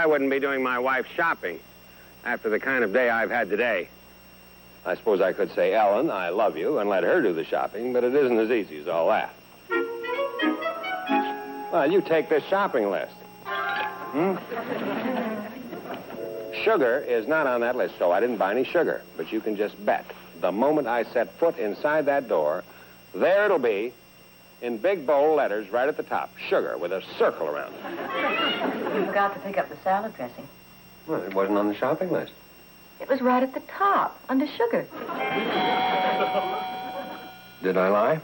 I wouldn't be doing my wife's shopping after the kind of day I've had today. I suppose I could say, Ellen, I love you, and let her do the shopping, but it isn't as easy as all that. Well, you take this shopping list. Sugar is not on that list, so I didn't buy any sugar. But you can just bet, the moment I set foot inside that door, there it'll be, in big bold letters right at the top, sugar with a circle around it. You forgot to pick up the salad dressing. Well, it wasn't on the shopping list. It was right at the top, under sugar. Did I lie?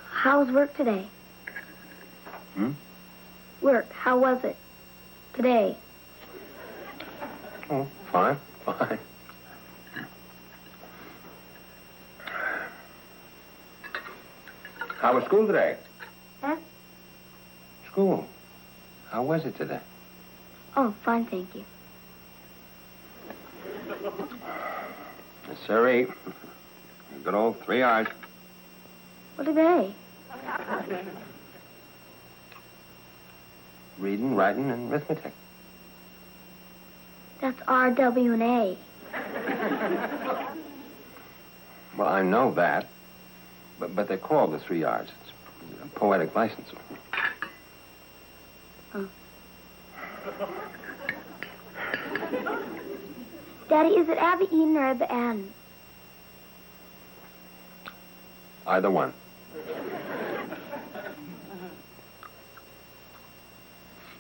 How was work today? Work, how was it today? Oh, fine. How was school today? Huh? School. How was it today? Oh, fine, thank you. Yes, sirree. Good old 3 R's. What are they? Reading, writing, and arithmetic. That's R, W, and A. Well, I know that. But they're called the 3 R's. It's a poetic license. Oh. Daddy, is it Abba Eden or Abba Ann? Either one.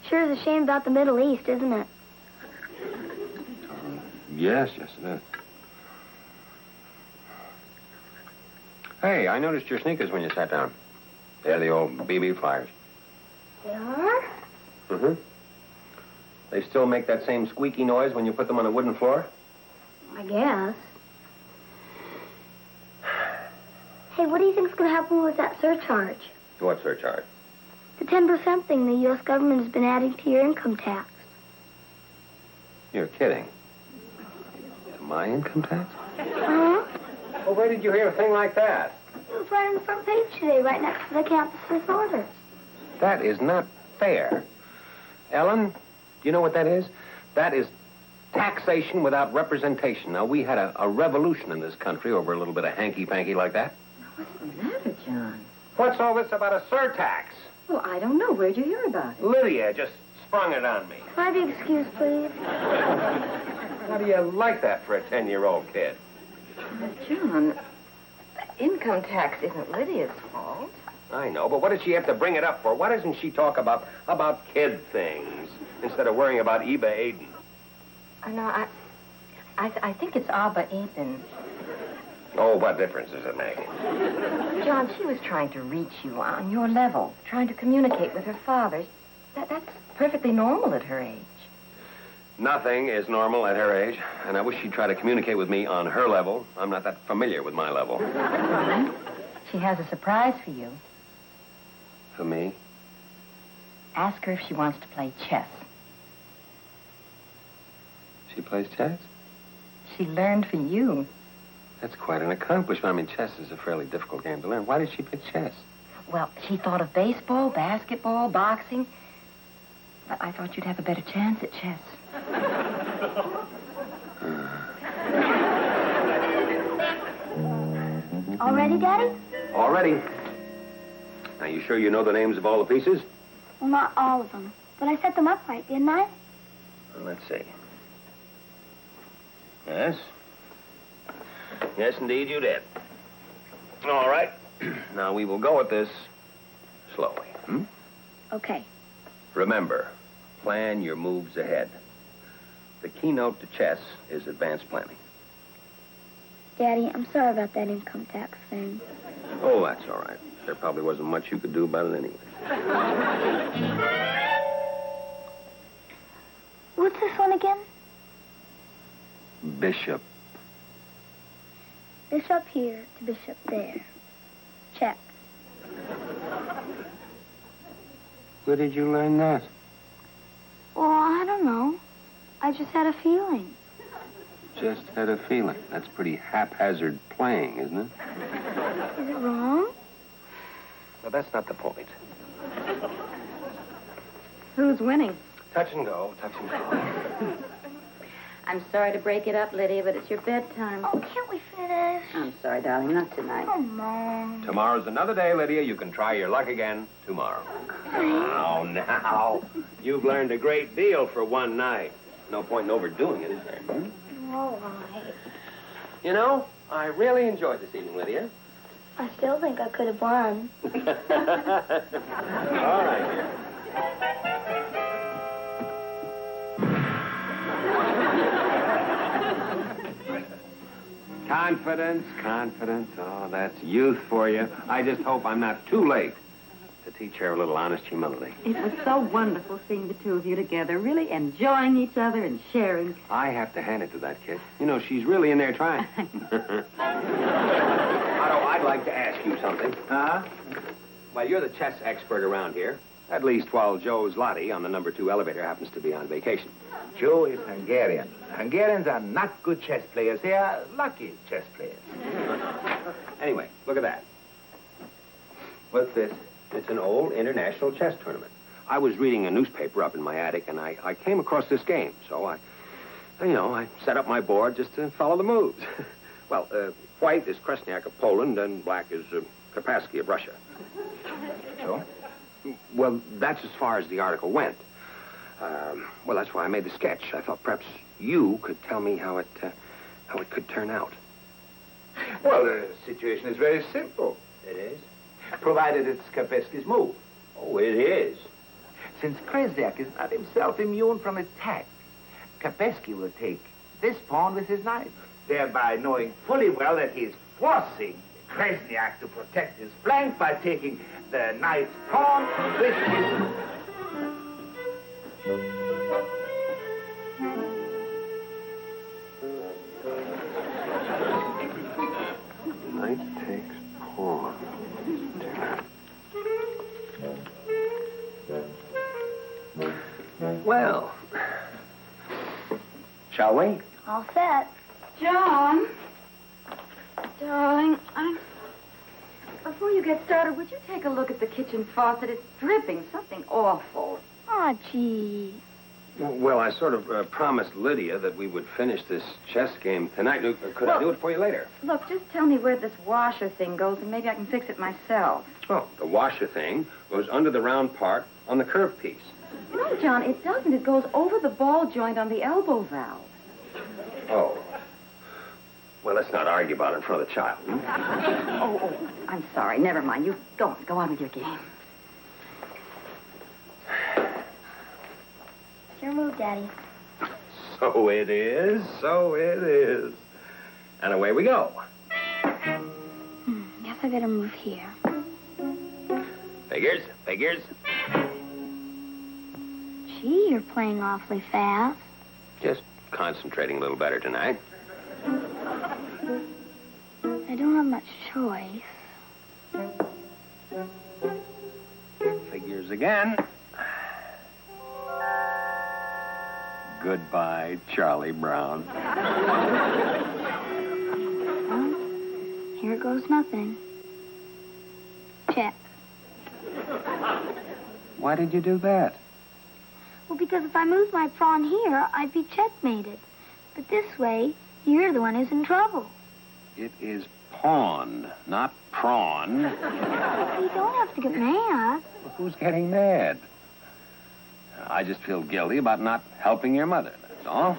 Sure is a shame about the Middle East, isn't it? Yes, it is. Hey, I noticed your sneakers when you sat down. They're the old BB flyers. They are? Mm-hmm. They still make that same squeaky noise when you put them on a wooden floor? I guess. Hey, what do you think's going to happen with that surcharge? What surcharge? The 10% thing the U.S. government has been adding to your income tax. You're kidding. My income tax? Uh-huh. Well, where did you hear a thing like that? It was right on the front page today, right next to the campus disorders. That is not fair. Ellen, do you know what that is? That is taxation without representation. Now, we had a revolution in this country over a little bit of hanky-panky like that. What's the matter, John? What's all this about a surtax? Well, I don't know. Where'd you hear about it? Lydia just sprung it on me. Can I be excused, please? How do you like that for a 10-year-old kid? John, income tax isn't Lydia's fault. I know, but what does she have to bring it up for? Why doesn't she talk about kid things instead of worrying about Eba Aiden? No, I think it's Abba Aiden. Oh, what difference does it make? John, she was trying to reach you on your level, trying to communicate with her father. That's perfectly normal at her age. Nothing is normal at her age, and I wish she'd try to communicate with me on her level. I'm not that familiar with my level. She has a surprise for you. For me? Ask her if she wants to play chess. She plays chess? She learned for you. That's quite an accomplishment. I mean, chess is a fairly difficult game to learn. Why did she pick chess? Well, she thought of baseball, basketball, boxing. But I thought you'd have a better chance at chess. All ready, Daddy? All ready. Now, you sure you know the names of all the pieces? Well, not all of them. But I set them up right, didn't I? Well, let's see. Yes. Yes, indeed, you did. All right. Now, we will go at this slowly. Okay. Remember, plan your moves ahead. The keynote to chess is advanced planning. Daddy, I'm sorry about that income tax thing. Oh, that's all right. There probably wasn't much you could do about it anyway. What's this one again? Bishop. Bishop here to bishop there. Check. Where did you learn that? Well, I don't know. I just had a feeling. Just had a feeling. That's pretty haphazard playing, isn't it? Is it wrong? Well, that's not the point. Who's winning? Touch and go, touch and go. I'm sorry to break it up, Lydia, but it's your bedtime. Oh, can't we finish? I'm sorry, darling, not tonight. Come on. Tomorrow's another day, Lydia. You can try your luck again tomorrow. Now. You've learned a great deal for one night. No point in overdoing it, is there? All right. You know, I really enjoyed this evening, Lydia. I still think I could have won. All right, dear. Confidence, confidence. Oh, that's youth for you. I just hope I'm not too late to teach her a little honest humility. It was so wonderful seeing the two of you together, really enjoying each other and sharing. I have to hand it to that kid. You know, she's really in there trying. Otto, I'd like to ask you something. Uh-huh. Well, you're the chess expert around here. At least while Joe's Lottie on the number 2 elevator happens to be on vacation. Joe is Hungarian. Hungarians are not good chess players. They are lucky chess players. Anyway, look at that. What's this? It's an old international chess tournament. I was reading a newspaper up in my attic, and I came across this game. So I set up my board just to follow the moves. Well, white is Kresniak of Poland, and black is Karpathy of Russia. So? Well, that's as far as the article went. Well, that's why I made the sketch. I thought perhaps you could tell me how it could turn out. Well, the situation is very simple. It is? Provided it's Karpathy's move. Oh, it is. Since Kresniak is not himself immune from attack, Karpathy will take this pawn with his knight, thereby knowing fully well that he's forcing Kresniak to protect his flank by taking the knight's pawn with his... Knight takes pawn. Well, shall we? All set. John. Darling, before you get started, would you take a look at the kitchen faucet? It's dripping something awful. Oh, gee. Well, I sort of promised Lydia that we would finish this chess game tonight. Could I do it for you later? Look, just tell me where this washer thing goes, and maybe I can fix it myself. Oh, the washer thing goes under the round part on the curved piece. No, John, it doesn't. It goes over the ball joint on the elbow valve. Oh. Well, let's not argue about it in front of the child. Oh, I'm sorry. Never mind. You go on with your game. It's your move, Daddy. So it is. So it is. And away we go. Guess I better move here. Figures, figures. Gee, you're playing awfully fast. Just concentrating a little better tonight. I don't have much choice. Figures again. Goodbye, Charlie Brown. Well, here goes nothing. Check. Why did you do that? Well, because if I moved my pawn here, I'd be checkmated. But this way, you're the one who's in trouble. It is pawn, not prawn. You don't have to get mad. Well, who's getting mad? I just feel guilty about not helping your mother, that's all.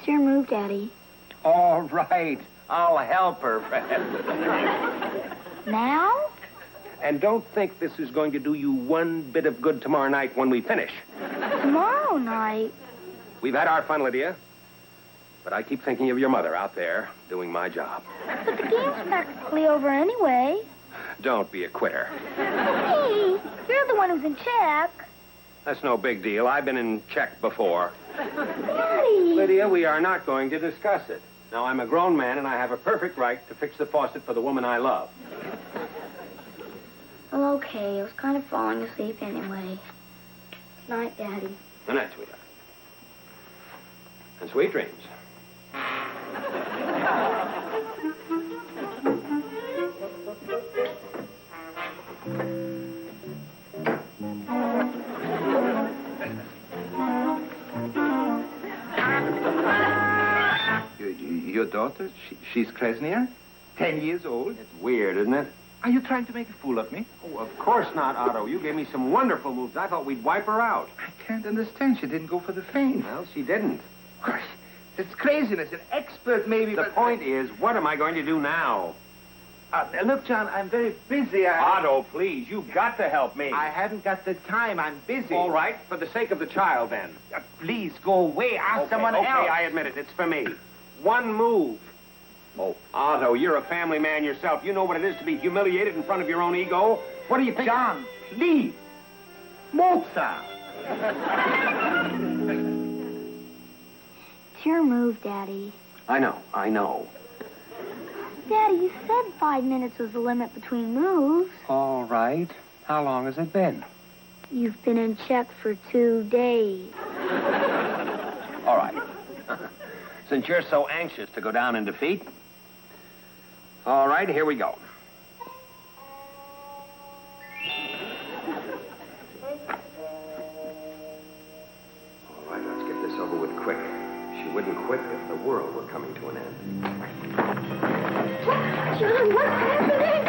It's your move, Daddy. All right. I'll help her, Fred. Now? And don't think this is going to do you one bit of good tomorrow night when we finish. Tomorrow night? We've had our fun, Lydia. But I keep thinking of your mother out there doing my job. But the game's practically over anyway. Don't be a quitter. Hey, you're the one who's in check. That's no big deal. I've been in check before. Daddy. Lydia, we are not going to discuss it. Now, I'm a grown man, and I have a perfect right to fix the faucet for the woman I love. Well, okay. I was kind of falling asleep anyway. Good night, Daddy. Good night, sweetheart. And sweet dreams. Your daughter, she's Krasnia? 10 years old? It's weird, isn't it? Are you trying to make a fool of me? Oh, of course not, Otto. You gave me some wonderful moves. I thought we'd wipe her out. I can't understand. She didn't go for the feint. Well, she didn't. Gosh, it's craziness. An expert, maybe, The but... point is, what am I going to do now? Look, John, I'm very busy. Otto, please, you've got to help me. I haven't got the time. I'm busy. All right, for the sake of the child, then. Please, go away. Ask someone else. Okay, I admit it. It's for me. One move. Oh, Otto, you're a family man yourself. You know what it is to be humiliated in front of your own ego. What do you think? John, please. Mozart. It's your move, Daddy. I know. Daddy, you said 5 minutes was the limit between moves. All right. How long has it been? You've been in check for 2 days. All right. Since you're so anxious to go down in defeat. All right, here we go. All right, let's get this over with quick. She wouldn't quit if the world were coming to an end. John, what's happening?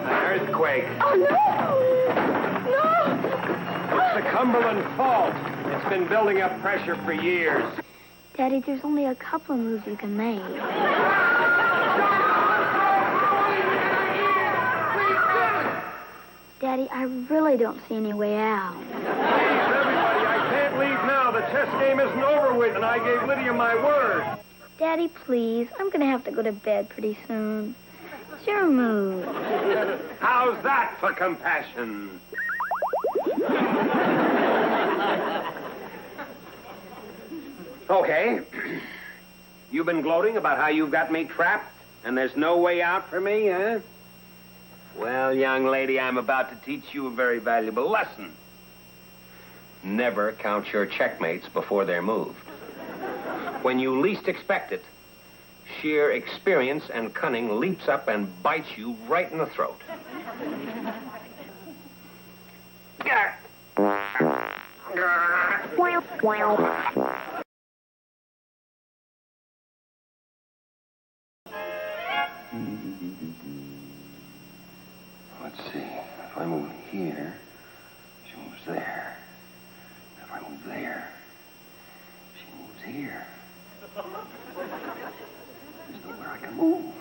An earthquake. Oh, no! No! It's the Cumberland Fault. It's been building up pressure for years. Daddy, there's only a couple of moves you can make. Daddy, I really don't see any way out. Please, everybody, I can't leave now. The chess game isn't over with, and I gave Lydia my word. Daddy, please. I'm going to have to go to bed pretty soon. It's your move. How's that for compassion? Okay. You've been gloating about how you've got me trapped, and there's no way out for me, huh? Well, young lady, I'm about to teach you a very valuable lesson. Never count your checkmates before they're moved. When you least expect it, sheer experience and cunning leaps up and bites you right in the throat. Let's see. If I move here, she moves there. If I move there, she moves here. There's nowhere I can move.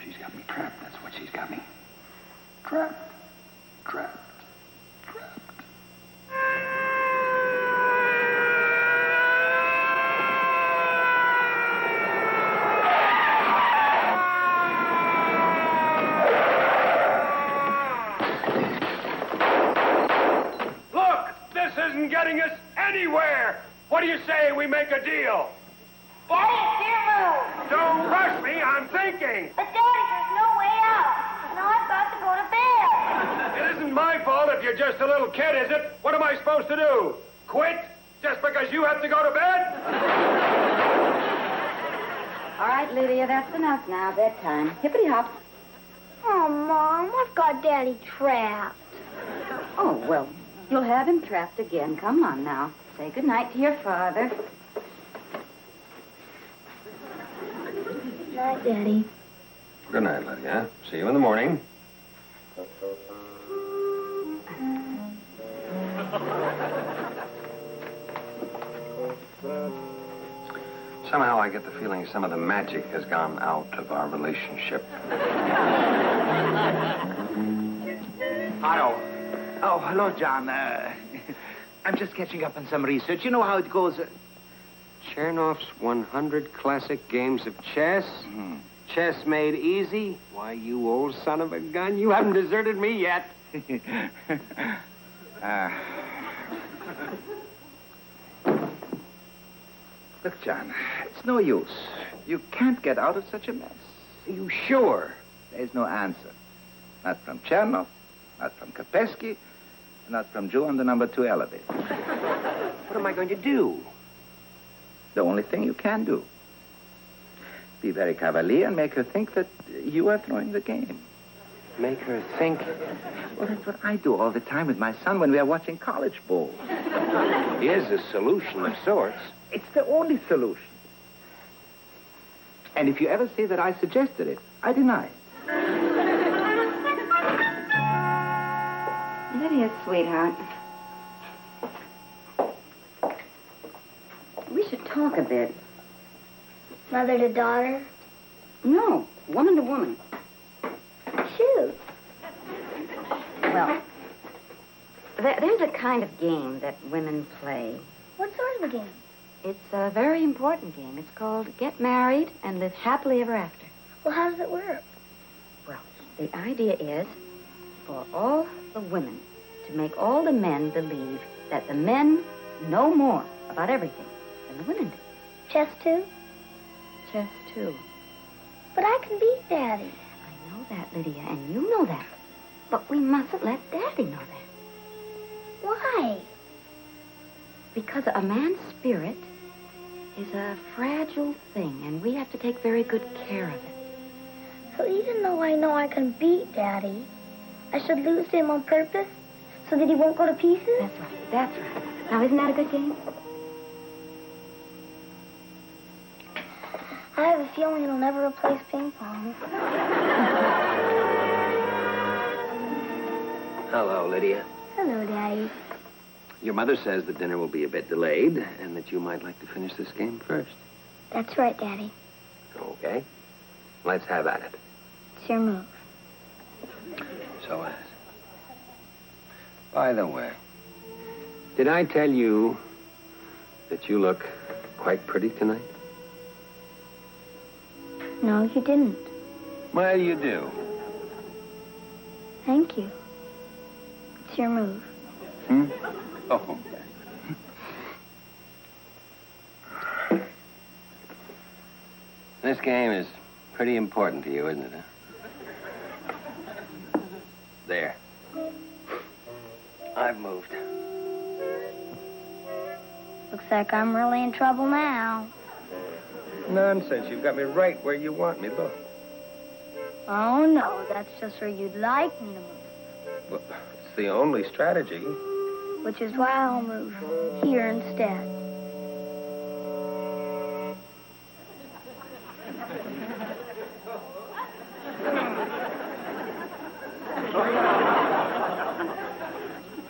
She's got me trapped. That's what she's got me. Trapped. Trapped. Trapped. Getting us anywhere. What do you say we make a deal? Daddy, it's your move. Don't rush me. I'm thinking. But Daddy, there's no way out. Now I've got to go to bed. It isn't my fault if you're just a little kid, is it? What am I supposed to do? Quit? Just because you have to go to bed? All right, Lydia, that's enough now. Bedtime. Hippity hop. Oh, Mom, I've got Daddy trapped. Oh, well, you'll have him trapped again. Come on now. Say goodnight to your father. Good night, Daddy. Good night, Lydia. See you in the morning. Somehow I get the feeling some of the magic has gone out of our relationship. Otto. Oh, hello, John. I'm just catching up on some research. You know how it goes. Chernoff's 100 classic games of chess? Chess made easy? Why, you old son of a gun, you haven't deserted me yet. Look, John, it's no use. You can't get out of such a mess. Are you sure? There's no answer. Not from Chernoff, not from Kapesky, not from Joe on the number 2 elevator. What am I going to do? The only thing you can do. Be very cavalier and make her think that you are throwing the game. Make her think? Well, that's what I do all the time with my son when we are watching college bowls. Here's a solution of sorts. It's the only solution. And if you ever say that I suggested it, I deny it. Lydia, sweetheart. We should talk a bit. Mother to daughter? No, woman to woman. Shoot. Well, there's a kind of game that women play. What sort of a game? It's a very important game. It's called Get Married and Live Happily Ever After. Well, how does it work? Well, the idea is for all the women to make all the men believe that the men know more about everything than the women do. Chess too? Chess, too. But I can beat Daddy. I know that, Lydia, and you know that. But we mustn't let Daddy know that. Why? Because a man's spirit is a fragile thing, and we have to take very good care of it. So even though I know I can beat Daddy, I should lose to him on purpose so that he won't go to pieces? That's right, that's right. Now, isn't that a good game? I have a feeling it'll never replace ping pong. Hello, Lydia. Hello, Daddy. Your mother says the dinner will be a bit delayed and that you might like to finish this game first. That's right, Daddy. Okay. Let's have at it. It's your move. So it is. By the way, did I tell you that you look quite pretty tonight? No, you didn't. Well, you do. Thank you. It's your move. Oh. This game is pretty important to you, isn't it? Huh? There. I've moved. Looks like I'm really in trouble now. Nonsense. You've got me right where you want me. Look. Oh, no, that's just where you'd like me to move. Well, it's the only strategy. Which is why I'll move here instead.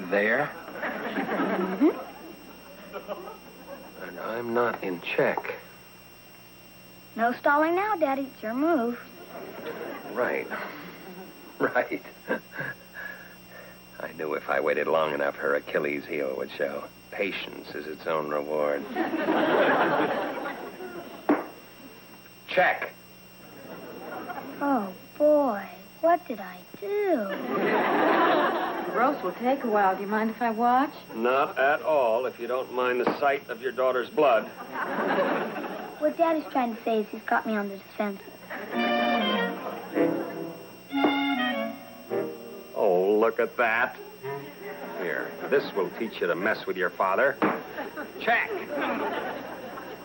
There. And I'm not in check. No stalling now, Daddy. It's your move. Right. Right. I knew if I waited long enough, her Achilles heel would show. Patience is its own reward. Check. Oh, boy. What did I do? The roast will take a while. Do you mind if I watch? Not at all, if you don't mind the sight of your daughter's blood. What Daddy's trying to say is he's got me on the defensive. Oh, look at that. Here, this will teach you to mess with your father. Check.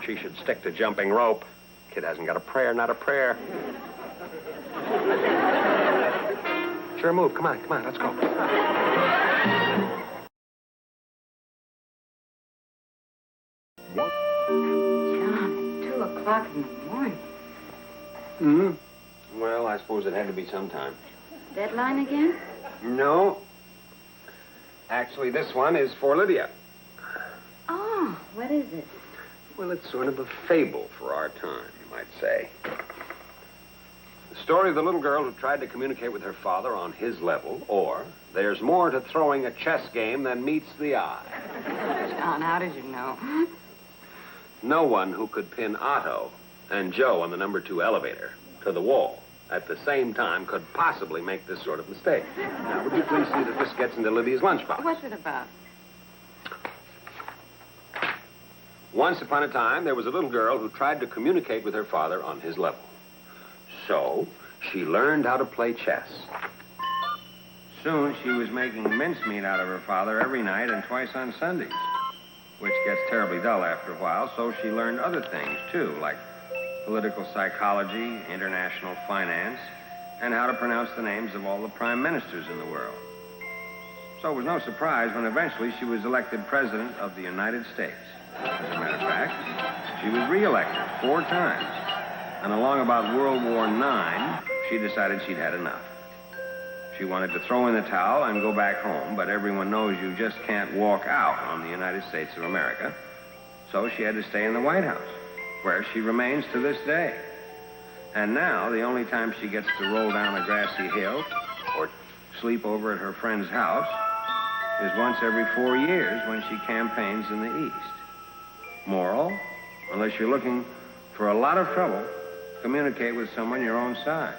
She should stick to jumping rope. Kid hasn't got a prayer, not a prayer. Sure move. Come on, let's go. John, 2 o'clock in the morning. Hmm? Well, I suppose it had to be sometime. Deadline again? No. Actually, this one is for Lydia. Oh, what is it? Well, it's sort of a fable for our time, you might say. The story of the little girl who tried to communicate with her father on his level, or there's more to throwing a chess game than meets the eye. John, how did you know? No one who could pin Otto and Joe on the number 2 elevator to the wall at the same time could possibly make this sort of mistake. Now, would you please see that this gets into Lydia's lunchbox? What's it about? Once upon a time, there was a little girl who tried to communicate with her father on his level. So, she learned how to play chess. Soon, she was making mincemeat out of her father every night and twice on Sundays, which gets terribly dull after a while, so she learned other things, too, like political psychology, international finance, and how to pronounce the names of all the prime ministers in the world. So it was no surprise when eventually she was elected president of the United States. As a matter of fact, she was reelected 4 times. And along about World War IX, she decided she'd had enough. She wanted to throw in the towel and go back home, but everyone knows you just can't walk out on the United States of America. So she had to stay in the White House, where she remains to this day. And now, the only time she gets to roll down a grassy hill or sleep over at her friend's house is once every 4 years when she campaigns in the East. Moral, unless you're looking for a lot of trouble, communicate with someone your own size.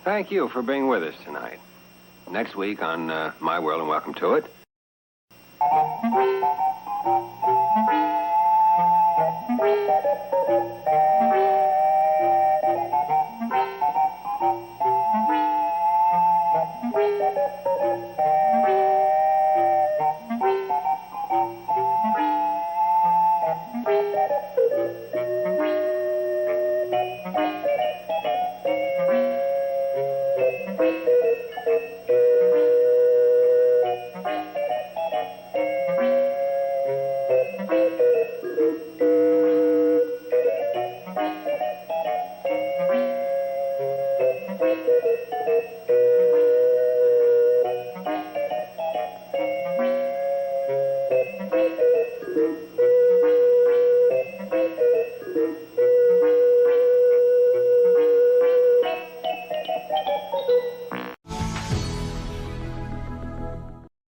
Thank you for being with us tonight. Next week on My World and Welcome to It.